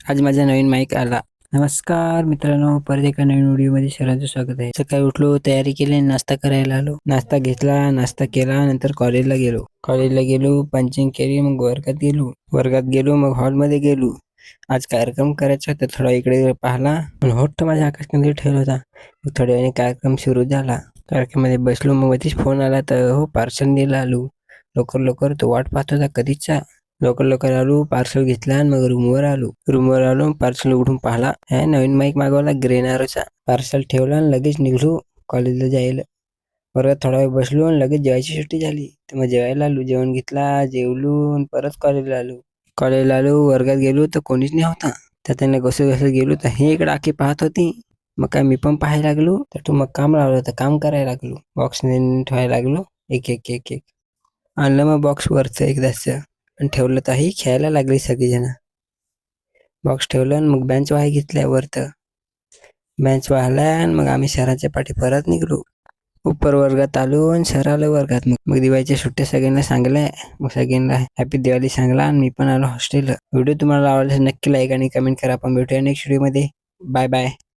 आज माझा नवीन माईक आला. नमस्कार मित्रांनो, परत एका नवीन व्हिडिओमध्ये सर्वांचं स्वागत आहे. सकाळी उठलो, तयारी केली, नाश्ता करायला आलो. नाश्ता घेतला, नाश्ता केला, नंतर कॉलेजला गेलो. पंचिंग केली, मग वर्गात गेलो, मग हॉलमध्ये गेलो. आज कार्यक्रम करायचा होता, थोडा इकडे पाहिला, पण होत माझ्या आकाशकंदील ठेवला होता. मग थोड्या वेळाने कार्यक्रम सुरू झाला. कार्यक्रमामध्ये बसलो, मग मध्येच फोन आला, तर हो पार्सल द्यायला आलो. लवकर तो वाट पाहत होता कधीचा. लवकर आलो, पार्सल घेतला आणि मग रूमवर आलो, पार्सल उघडून पाहिला. नवीन माईक मागवला ग्रेनारोचा. पार्सल ठेवला आणि लगेच निघलो कॉलेजला जायला. वर्गात थोडा वेळ बसलो आणि लगेच जेवायची सुट्टी झाली, तर मग जेवायला आलो. जेवण घेतला, जेवलो आणि परत कॉलेजला आलो. वर्गात गेलो तर कोणीच नाही होता. तर त्यांना घसत गेलो, तर हे इकडे आखी पाहत होती. मग काय मी पण पाहायला लागलो. तर मग काम लावलं, तर काम करायला लागलो. बॉक्स ठेवायला लागलो, एक आणलं मग बॉक्स वरचं एकदाच आणि ठेवलं, तर ही खेळायला लागली सगळीजण. बॉक्स ठेवलं आणि मग बेंच वाय घेतल्या वरतं. बेंच वाहला आणि मग आम्ही सरांच्या पाठी परत निघलो. उपर वर्गात आलो आणि सर आलो वर्गात. मग दिवाळीच्या सुट्ट्या सगळ्यांना सांगल्या. मग सगळ्यांना हॅपी दिवाळी सांगला आणि मी पण आलो हॉस्टेलला. व्हिडिओ तुम्हाला आवडल्यास नक्की लाईक आणि कमेंट करा. आपण भेटूया नेक्स्ट व्हिडिओमध्ये. Bye bye.